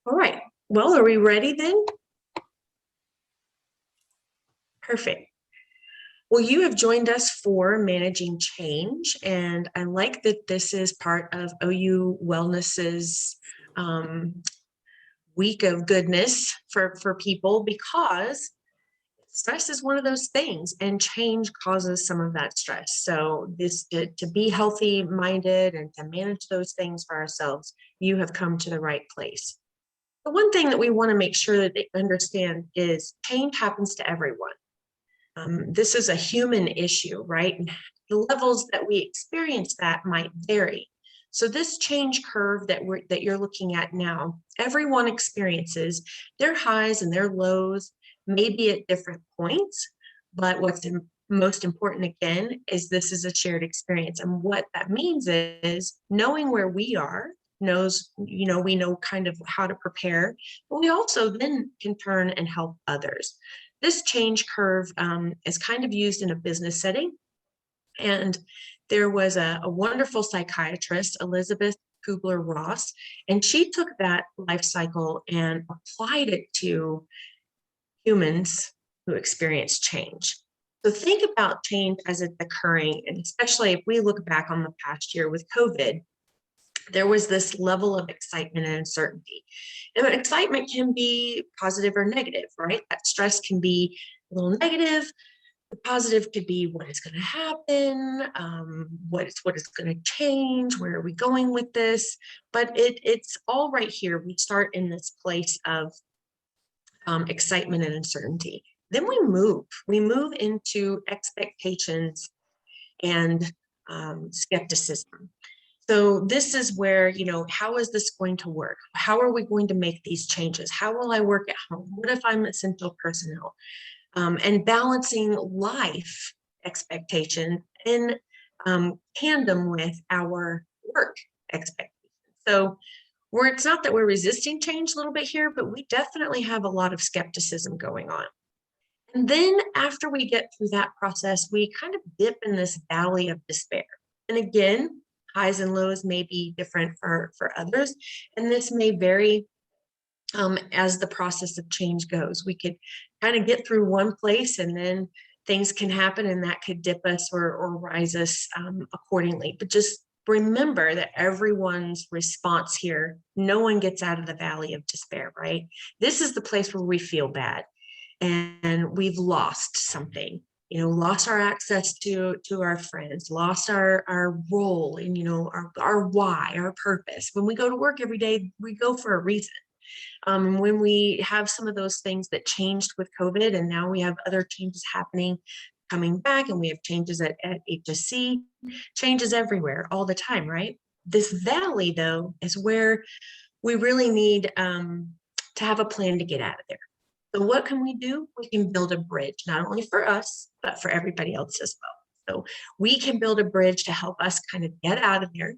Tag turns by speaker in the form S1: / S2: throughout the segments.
S1: All right. Well, are we ready then? Perfect. Well, you have joined us for Managing Change, and I like that this is part of OU Wellness's week of goodness for people, because stress is one of those things, and change causes some of that stress. So this to be healthy minded and to manage those things for ourselves, you have come to the right place. The one thing that we want to make sure that they understand is change happens to everyone. This is a human issue, right? And the levels that we experience that might vary. So this change curve that you're looking at now, everyone experiences their highs and their lows, maybe at different points. But what's most important again is this is a shared experience, and what that means is knowing where we are we know kind of how to prepare, but we also then can turn and help others. This change curve is kind of used in a business setting. And there was a wonderful psychiatrist, Elizabeth Kubler-Ross, and she took that life cycle and applied it to humans who experience change. So think about change as it's occurring, and especially if we look back on the past year with COVID, there was this level of excitement and uncertainty. And excitement can be positive or negative, right? That stress can be a little negative. The positive could be what is going to happen, what is going to change, where are we going with this? But it's all right here. We start in this place of excitement and uncertainty. Then we move into expectations and skepticism. So this is where, how is this going to work? How are we going to make these changes? How will I work at home? What if I'm essential personnel? And balancing life expectations in tandem with our work expectations. So it's not that we're resisting change a little bit here, but we definitely have a lot of skepticism going on. And then after we get through that process, we kind of dip in this valley of despair. And again, highs and lows may be different for others, and this may vary as the process of change goes. We could kind of get through one place, and then things can happen, and that could dip us or rise us accordingly. But just remember that everyone's response here, no one gets out of the valley of despair, right? This is the place where we feel bad and we've lost something. Lost our access to our friends, lost our role and, our why, our purpose. When we go to work every day, we go for a reason. When we have some of those things that changed with COVID, and now we have other changes happening, coming back, and we have changes at HSC, changes everywhere all the time, right? This valley, though, is where we really need to have a plan to get out of there. So what can we do? We can build a bridge, not only for us, but for everybody else as well. So we can build a bridge to help us kind of get out of there.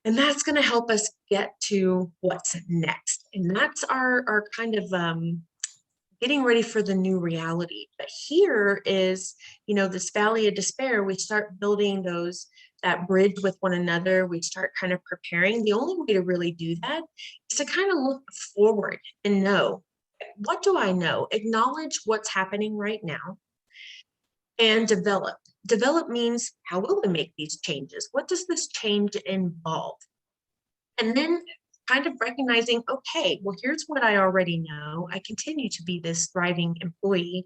S1: And that's going to help us get to what's next. And that's our kind of getting ready for the new reality. But here is, this valley of despair. We start building that bridge with one another. We start kind of preparing. The only way to really do that is to kind of look forward and know, what do I know? Acknowledge what's happening right now and develop. Develop means, how will we make these changes? What does this change involve? And then kind of recognizing, okay, well, here's what I already know. I continue to be this thriving employee.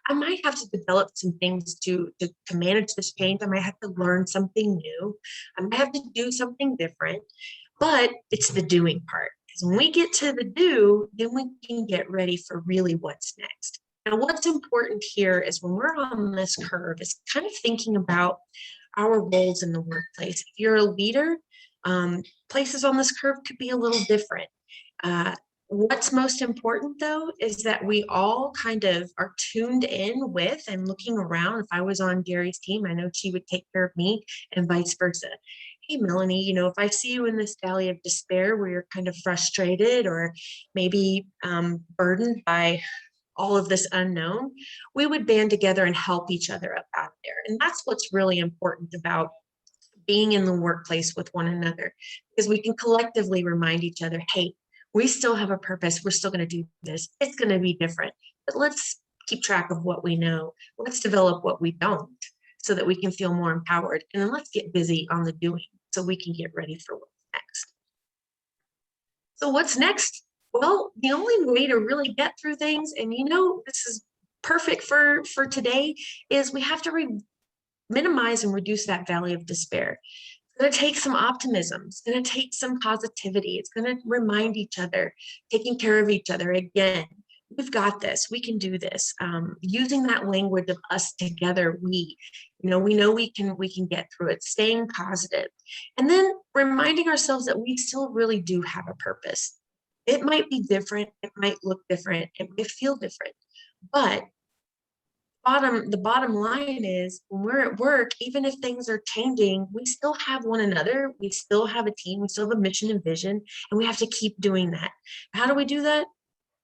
S1: I might have to develop some things to manage this change. I might have to learn something new. I might have to do something different, but it's the doing part. Because when we get to the do, then we can get ready for really what's next. Now, what's important here is when we're on this curve is kind of thinking about our roles in the workplace. If you're a leader, places on this curve could be a little different. What's most important, though, is that we all kind of are tuned in with and looking around. If I was on Jeri's team, I know she would take care of me, and vice versa. Hey, Melanie, if I see you in this valley of despair where you're kind of frustrated or maybe burdened by all of this unknown, we would band together and help each other up out there. And that's what's really important about being in the workplace with one another, because we can collectively remind each other, hey, we still have a purpose. We're still going to do this. It's going to be different, but let's keep track of what we know. Let's develop what we don't so that we can feel more empowered. And then let's get busy on the doing so we can get ready for what's next. So what's next? Well, the only way to really get through things, and this is perfect for today, is we have to minimize and reduce that valley of despair. It's going to take some optimism. It's going to take some positivity. It's going to remind each other, taking care of each other again. We've got this. We can do this. Using that language of us together, we know we can get through it. Staying positive, and then reminding ourselves that we still really do have a purpose. It might be different. It might look different. It might feel different, but the bottom line is when we're at work, even if things are changing, we still have one another. We still have a team. We still have a mission and vision, and we have to keep doing that. How do we do that?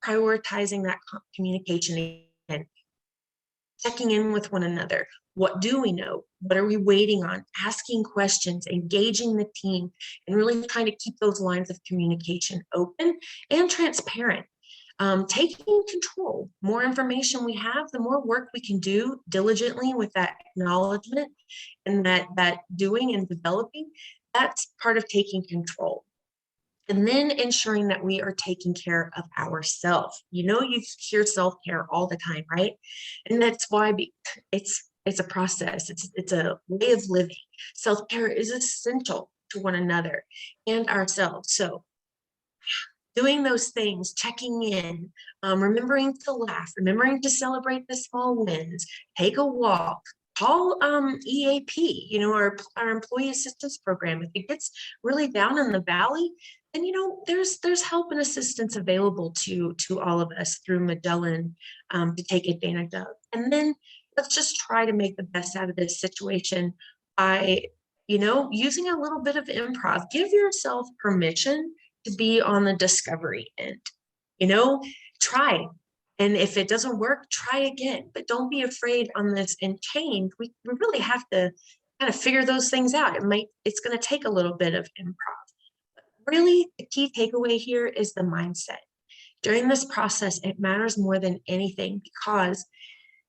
S1: Prioritizing that communication and checking in with one another. What do we know? What are we waiting on? Asking questions, engaging the team, and really trying to keep those lines of communication open and transparent. Taking control. More information we have, the more work we can do diligently with that acknowledgement and that doing and developing. That's part of taking control. And then ensuring that we are taking care of ourselves. You hear self-care all the time, right? And that's why it's a process. It's a way of living. Self-care is essential to one another and ourselves. So doing those things, checking in, remembering to laugh, remembering to celebrate the small wins, take a walk, call EAP, our employee assistance program. If it gets really down in the valley, then there's help and assistance available to all of us through Magellan to take advantage of. And then let's just try to make the best out of this situation by using a little bit of improv. Give yourself permission to be on the discovery end. Try. And if it doesn't work, try again. But don't be afraid on this and change. We really have to kind of figure those things out. It's going to take a little bit of improv. But really, the key takeaway here is the mindset. During this process, it matters more than anything because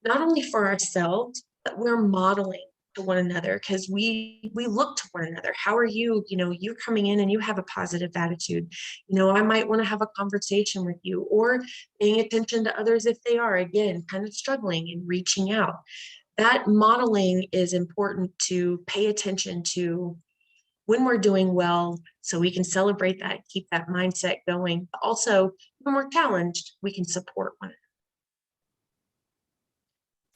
S1: not only for ourselves, but we're modeling to one another because we look to one another. How are you? You're coming in and you have a positive attitude. I might want to have a conversation with you, or paying attention to others if they are, again, kind of struggling and reaching out. That modeling is important to pay attention to when we're doing well, so we can celebrate that, keep that mindset going. But also, when we're challenged, we can support one another.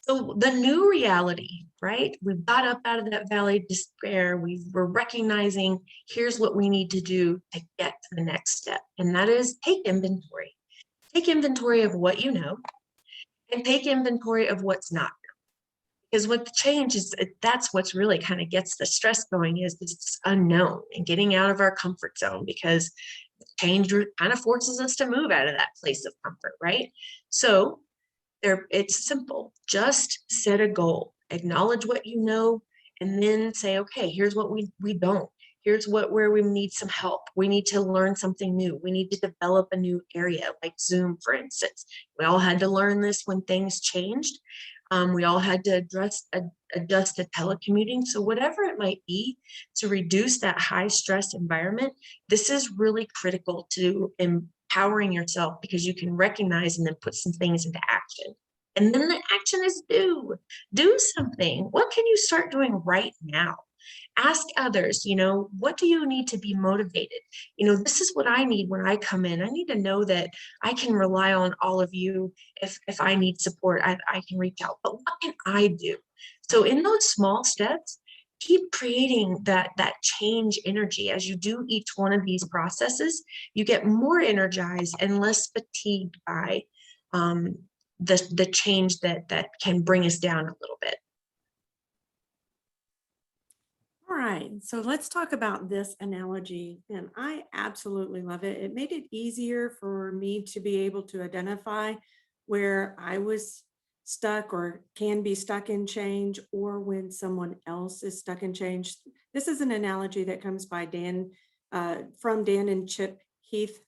S1: So the new reality, right? We've got up out of that valley of despair. We're recognizing here's what we need to do to get to the next step. And that is take inventory. Take inventory of what you know and take inventory of what's not. Because what the change is, that's what's really kind of gets the stress going, is this unknown and getting out of our comfort zone, because change kind of forces us to move out of that place of comfort, right? So it's simple. Just set a goal, acknowledge what you know, and then say, okay, here's what we don't. Here's where we need some help. We need to learn something new. We need to develop a new area, like Zoom, for instance. We all had to learn this when things changed. We all had to adjust to telecommuting. So whatever it might be to reduce that high stress environment, this is really critical to empowering yourself, because you can recognize and then put some things into action. And then the action is do something. What can you start doing right now? Ask others, what do you need to be motivated? This is what I need when I come in. I need to know that I can rely on all of you. If I need support, I can reach out. But what can I do? So in those small steps, keep creating that change energy. As you do each one of these processes, you get more energized and less fatigued by the change that can bring us down a little bit.
S2: All right, so let's talk about this analogy. And I absolutely love it. It made it easier for me to be able to identify where I was stuck or can be stuck in change, or when someone else is stuck in change. This is an analogy that comes by from Dan and Chip Heath's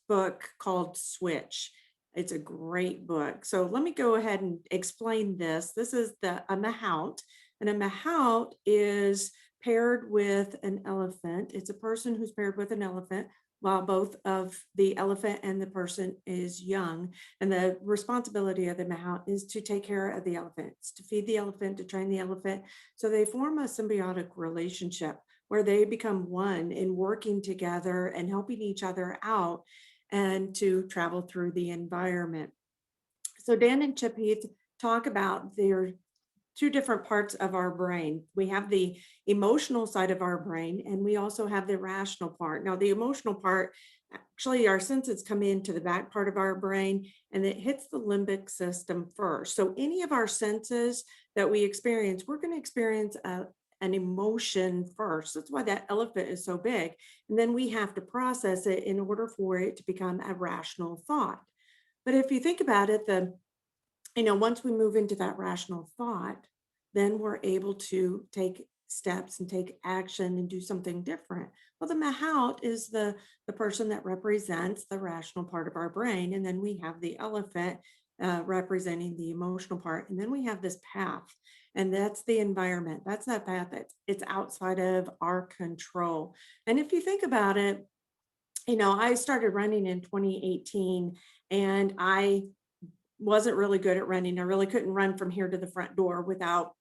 S2: book called Switch. It's a great book. So let me go ahead and explain this. This is a mahout, and a mahout is paired with an elephant. It's a person who's paired with an elephant while both of the elephant and the person is young. And the responsibility of the mahout is to take care of the elephants, to feed the elephant, to train the elephant. So they form a symbiotic relationship where they become one in working together and helping each other out and to travel through the environment. So Dan and Chip Heath talk about their two different parts of our brain. We have the emotional side of our brain, and we also have the rational part. Now, the emotional part, actually, our senses come into the back part of our brain and it hits the limbic system first. So, any of our senses that we experience, we're going to experience an emotion first. That's why that elephant is so big. And then we have to process it in order for it to become a rational thought. But if you think about it, once we move into that rational thought, then we're able to take steps and take action and do something different. Well, the mahout is the person that represents the rational part of our brain. And then we have the elephant representing the emotional part. And then we have this path, and that's the environment. That's that path that it's outside of our control. And if you think about it, I started running in 2018, and I wasn't really good at running. I really couldn't run from here to the front door without,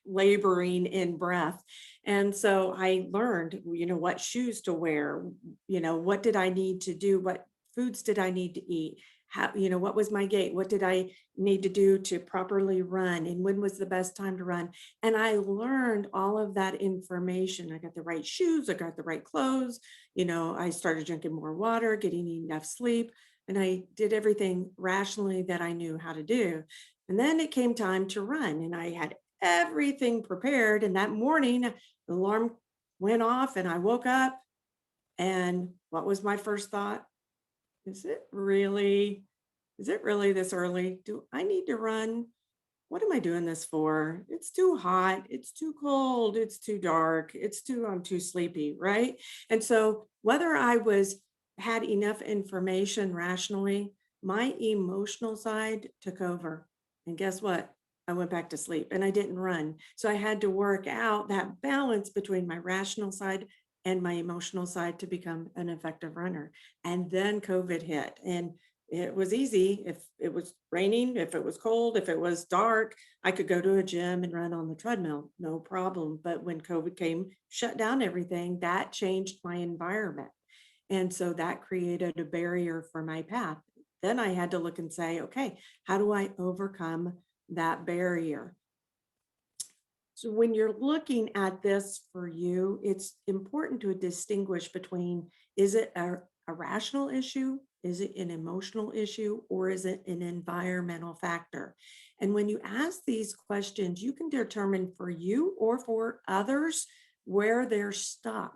S2: laboring in breath. And so I learned, what shoes to wear, what did I need to do? What foods did I need to eat? How, what was my gait? What did I need to do to properly run? And when was the best time to run? And I learned all of that information. I got the right shoes, I got the right clothes, I started drinking more water, getting enough sleep, and I did everything rationally that I knew how to do. And then it came time to run, and I had everything prepared. And that morning, the alarm went off, and I woke up. And what was my first thought? Is it really, is it really this early? Do I need to run? What am I doing this for? It's too hot. It's too cold. It's too dark. I'm too sleepy, right? And so whether I had enough information rationally, my emotional side took over. And guess what? I went back to sleep and I didn't run. So I had to work out that balance between my rational side and my emotional side to become an effective runner. And then COVID hit, and it was easy. If it was raining, if it was cold, if it was dark, I could go to a gym and run on the treadmill, no problem. But when COVID came, shut down everything, that changed my environment. And so that created a barrier for my path. Then I had to look and say, okay, how do I overcome that barrier? So when you're looking at this for you, it's important to distinguish between, is it a rational issue? Is it an emotional issue? Or is it an environmental factor? And when you ask these questions, you can determine for you or for others where they're stuck.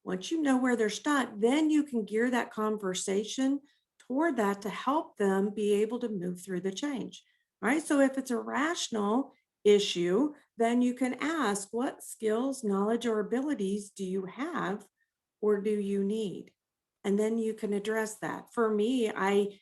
S2: Once you know where they're stuck, then you can gear that conversation toward that to help them be able to move through the change. Right. So if it's a rational issue, then you can ask, what skills, knowledge, or abilities do you have or do you need? And then you can address that. For me, I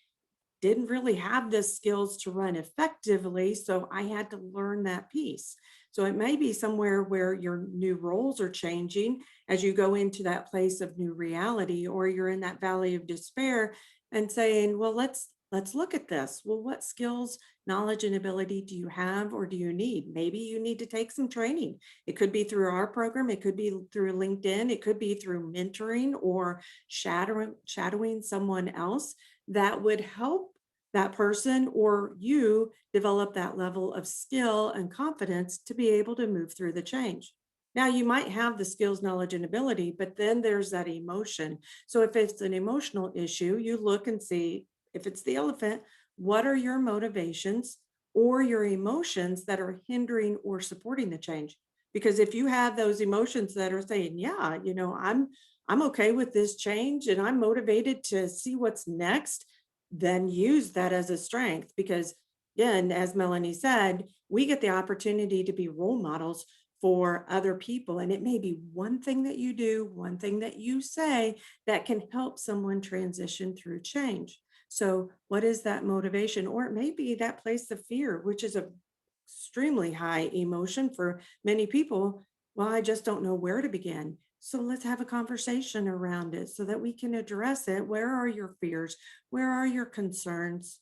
S2: didn't really have the skills to run effectively. So I had to learn that piece. So it may be somewhere where your new roles are changing as you go into that place of new reality, or you're in that valley of despair and saying, well, let's look at this. Well, what skills, knowledge, and ability do you have or do you need? Maybe you need to take some training. It could be through our program, it could be through LinkedIn, it could be through mentoring or shadowing someone else that would help that person or you develop that level of skill and confidence to be able to move through the change. Now, you might have the skills, knowledge, and ability, but then there's that emotion. So, if it's an emotional issue, you look and see, if it's the elephant, what are your motivations or your emotions that are hindering or supporting the change? Because if you have those emotions that are saying, yeah, I'm okay with this change and I'm motivated to see what's next, then use that as a strength, because again, as Melanie said, we get the opportunity to be role models for other people. And it may be one thing that you do, one thing that you say that can help someone transition through change. So, what is that motivation? Or it may be that place of fear, which is a extremely high emotion for many people. Well, I just don't know where to begin. So let's have a conversation around it so that we can address it. Where are your fears? Where are your concerns?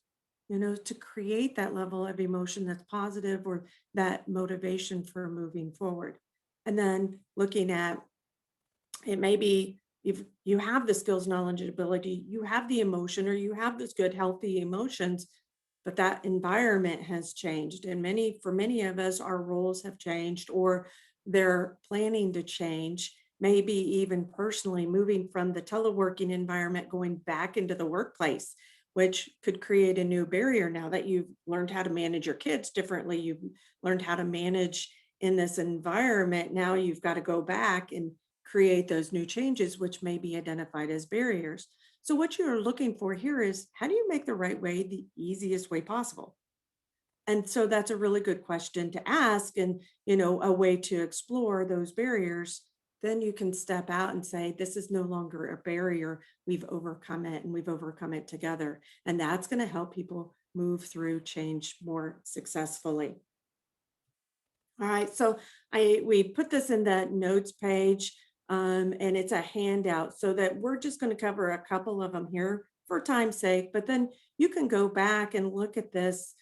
S2: To create that level of emotion that's positive or that motivation for moving forward. And then looking at it, may be if you have the skills, knowledge, and ability, you have the emotion, or you have this good, healthy emotions, but that environment has changed. And for many of us, our roles have changed, or they're planning to change, maybe even personally moving from the teleworking environment, going back into the workplace, which could create a new barrier now that you've learned how to manage your kids differently. You've learned how to manage in this environment. Now you've got to go back and create those new changes, which may be identified as barriers. So, what you're looking for here is, how do you make the right way the easiest way possible? And so that's a really good question to ask, and a way to explore those barriers. Then you can step out and say, this is no longer a barrier. We've overcome it, and we've overcome it together. And that's going to help people move through change more successfully. All right, so we put this in the notes page, and it's a handout, so that we're just going to cover a couple of them here for time's sake. But then you can go back and look at this,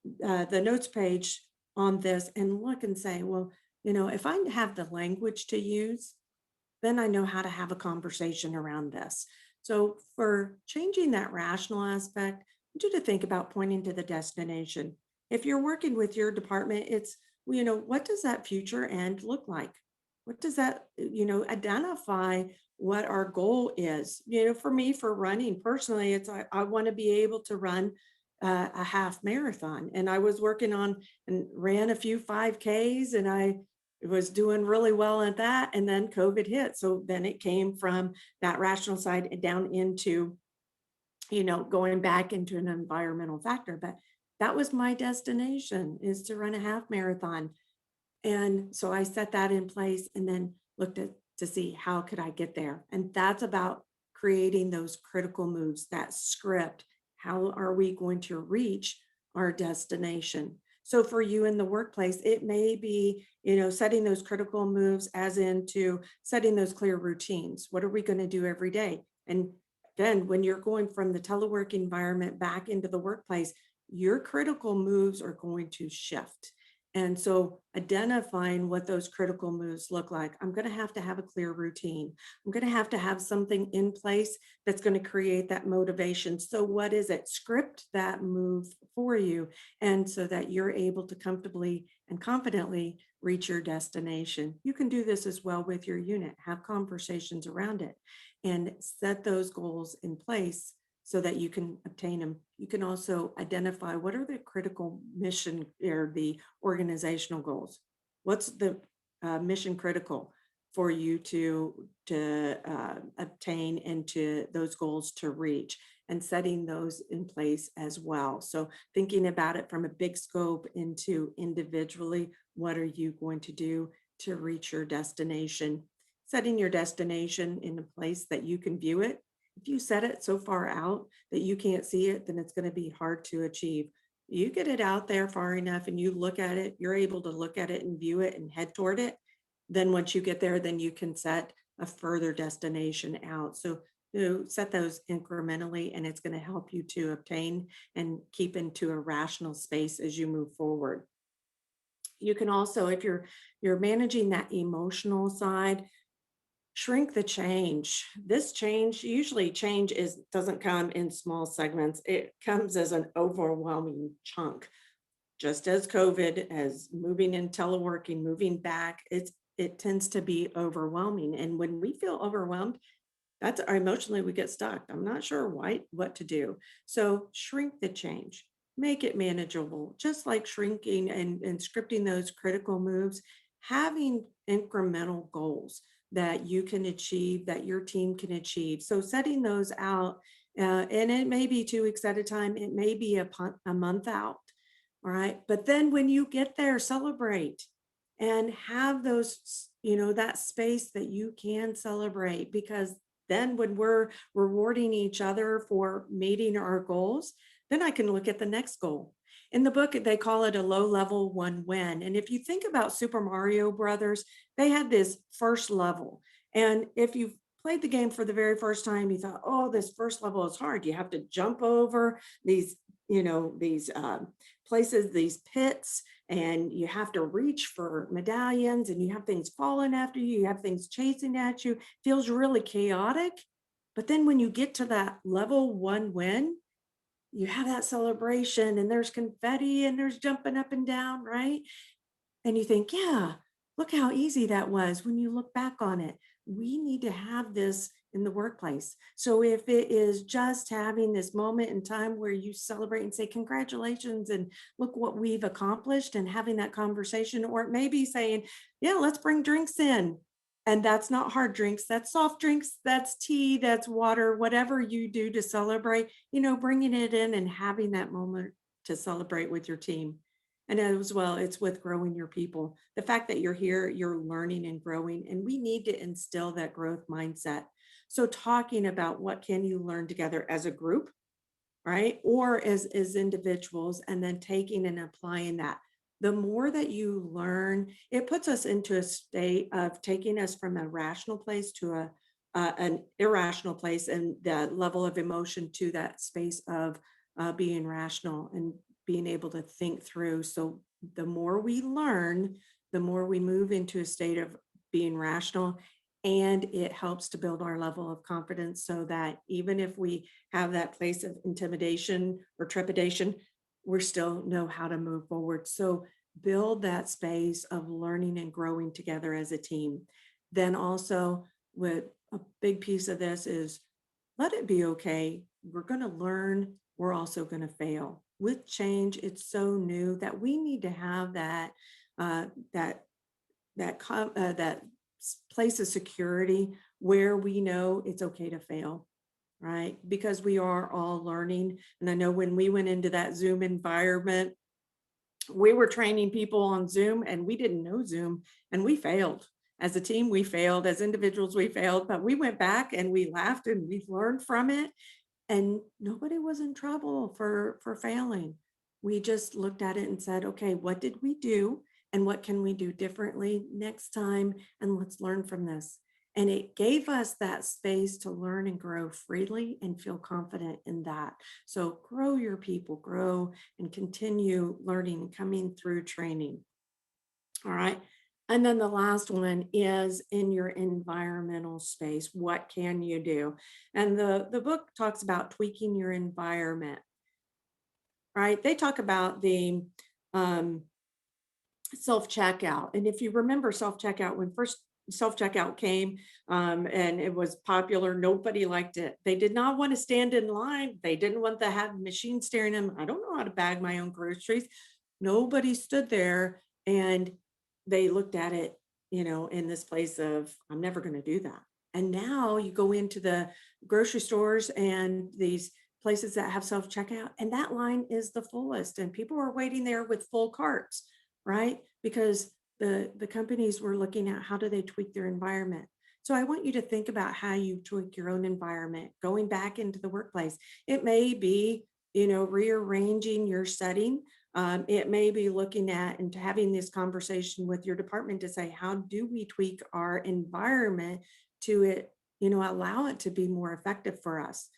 S2: the notes page on this, and look and say, well, if I have the language to use, then I know how to have a conversation around this. So for changing that rational aspect, I want you to think about pointing to the destination. If you're working with your department, it's, what does that future end look like? What does that, identify what our goal is? For me, for running personally, it's I want to be able to run a half marathon. And I was working on and ran a few 5Ks, and I was doing really well at that. And then COVID hit. So then it came from that rational side down into, going back into an environmental factor. But that was my destination, is to run a half marathon. And so I set that in place, and then looked at to see how could I get there. And that's about creating those critical moves, that script. How are we going to reach our destination? So for you in the workplace, it may be, setting those critical moves, as into setting those clear routines. What are we going to do every day? And again, when you're going from the telework environment back into the workplace, your critical moves are going to shift. And so identifying what those critical moves look like, I'm going to have a clear routine. I'm going to have something in place that's going to create that motivation. So what is it? Script that move for you, and so that you're able to comfortably and confidently reach your destination. You can do this as well with your unit. Have conversations around it and set those goals in place so that you can obtain them. You can also identify what are the critical mission or the organizational goals. What's the mission critical for you to obtain, and to those goals to reach, and setting those in place as well. So thinking about it from a big scope into individually, what are you going to do to reach your destination? Setting your destination in a place that you can view it. If you set it so far out that you can't see it, then it's going to be hard to achieve. You get it out there far enough and you look at it, you're able to look at it and view it and head toward it. Then once you get there, then you can set a further destination out. So set those incrementally, and it's going to help you to obtain and keep into a rational space as you move forward. You can also, if you're managing that emotional side, shrink the change. This change, usually change doesn't come in small segments. It comes as an overwhelming chunk. Just as COVID, as moving in teleworking, moving back, it tends to be overwhelming. And when we feel overwhelmed, that's emotionally we get stuck. I'm not sure what to do. So shrink the change, make it manageable, just like shrinking and scripting those critical moves, having incremental goals that you can achieve, that your team can achieve. So setting those out, and it may be 2 weeks at a time, it may be a month out. All right. But then when you get there, celebrate and have that space that you can celebrate, because then when we're rewarding each other for meeting our goals, then I can look at the next goal. In the book, they call it a low level one win. And if you think about Super Mario Brothers, they had this first level. And if you've played the game for the very first time, you thought, oh, this first level is hard. You have to jump over these places, these pits, and you have to reach for medallions, and you have things falling after you have things chasing at you. Feels really chaotic. But then when you get to that level one win, you have that celebration, and there's confetti and there's jumping up and down, right? And you think, yeah, look how easy that was when you look back on it. We need to have this in the workplace. So if it is just having this moment in time where you celebrate and say, congratulations, and look what we've accomplished, and having that conversation, or it may be saying, yeah, let's bring drinks in. And that's not hard drinks, that's soft drinks, that's tea, that's water, whatever you do to celebrate, bringing it in and having that moment to celebrate with your team. And as well, it's with growing your people. The fact that you're here, you're learning and growing, and we need to instill that growth mindset. So talking about what can you learn together as a group, right? Or as individuals, and then taking and applying that. The more that you learn, it puts us into a state of taking us from a rational place to an irrational place, and that level of emotion to that space of being rational and being able to think through. So the more we learn, the more we move into a state of being rational, and it helps to build our level of confidence, so that even if we have that place of intimidation or trepidation, we still know how to move forward. So build that space of learning and growing together as a team. Then also, with a big piece of this is, let it be okay. We're going to learn. We're also going to fail. With change, it's so new that we need to have uh, that that place of security where we know it's okay to fail, right? Because we are all learning. And I know when we went into that Zoom environment, we were training people on Zoom, and we didn't know Zoom, and we failed. As a team, we failed. As individuals, we failed, but we went back and we laughed and we learned from it, and nobody was in trouble for failing. We just looked at it and said, okay, what did we do, and what can we do differently next time, and let's learn from this. And it gave us that space to learn and grow freely and feel confident in that. So grow your people, grow and continue learning and coming through training. All right. And then the last one is in your environmental space. What can you do? And the book talks about tweaking your environment, right? They talk about the um, self checkout. And if you remember self checkout, when first self checkout came and it was popular, nobody liked it. They did not want to stand in line. They didn't want to have machines staring at them. I don't know how to bag my own groceries. Nobody stood there, and they looked at it, in this place of, I'm never going to do that. And now you go into the grocery stores and these places that have self checkout, and that line is the fullest, and people are waiting there with full carts, right? Because the companies were looking at how do they tweak their environment. So I want you to think about how you tweak your own environment going back into the workplace. It may be, rearranging your setting. It may be looking at and having this conversation with your department to say, how do we tweak our environment to it, allow it to be more effective for us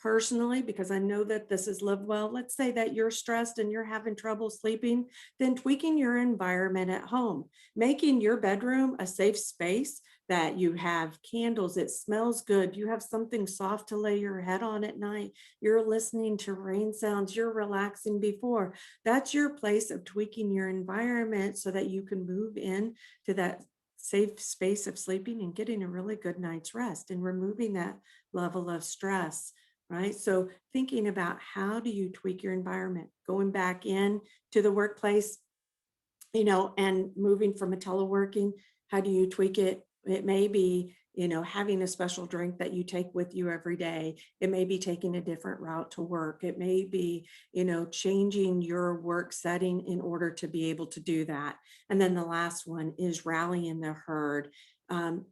S2: personally, because I know that this is lived well. Let's say that you're stressed and you're having trouble sleeping, then tweaking your environment at home, making your bedroom a safe space, that you have candles, it smells good, you have something soft to lay your head on at night, you're listening to rain sounds, you're relaxing before. That's your place of tweaking your environment so that you can move in to that safe space of sleeping and getting a really good night's rest and removing that level of stress, right? So thinking about how do you tweak your environment, going back in to the workplace, and moving from a teleworking, how do you tweak it? It may be, having a special drink that you take with you every day. It may be taking a different route to work. It may be, changing your work setting in order to be able to do that. And then the last one is rallying the herd.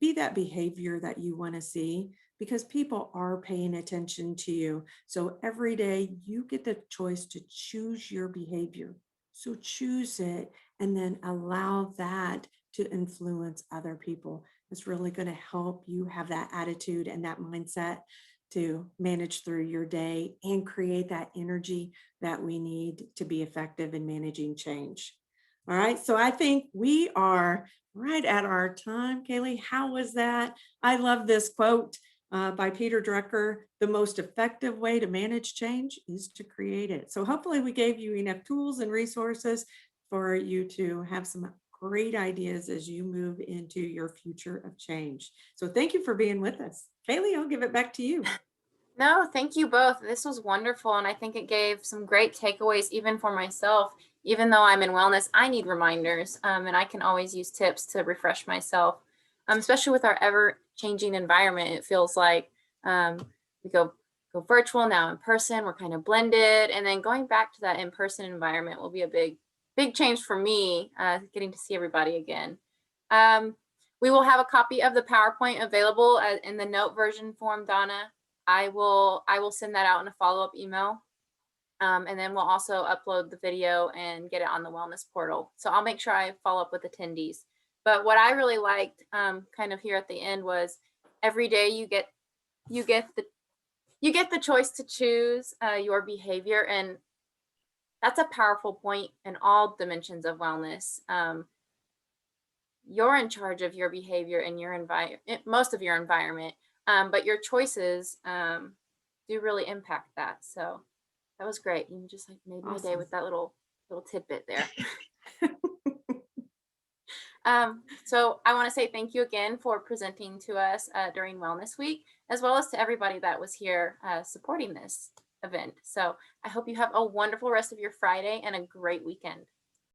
S2: Be that behavior that you want to see, because people are paying attention to you. So every day you get the choice to choose your behavior. So choose it and then allow that to influence other people. It's really going to help you have that attitude and that mindset to manage through your day and create that energy that we need to be effective in managing change. All right. So I think we are right at our time. Kaylee, how was that? I love this quote by Peter Drucker. The most effective way to manage change is to create it. So hopefully we gave you enough tools and resources for you to have some great ideas as you move into your future of change. So thank you for being with us. Kaylee, I'll give it back to you.
S3: No, thank you both. This was wonderful. And I think it gave some great takeaways, even for myself. Even though I'm in wellness, I need reminders. And I can always use tips to refresh myself, especially with our ever changing environment. It feels like we go virtual, now in person, we're kind of blended. And then going back to that in-person environment will be a big change for me, getting to see everybody again. We will have a copy of the PowerPoint available in the note version form, Donna. I will send that out in a follow-up email. And then we'll also upload the video and get it on the wellness portal. So I'll make sure I follow up with attendees. But what I really liked kind of here at the end was every day you get the choice to choose your behavior. And that's a powerful point in all dimensions of wellness. You're in charge of your behavior and your environment, most of your environment. But your choices do really impact that. So that was great. You just like made my day with that little tidbit there. So I want to say thank you again for presenting to us during Wellness Week, as well as to everybody that was here supporting this event. So I hope you have a wonderful rest of your Friday and a great weekend.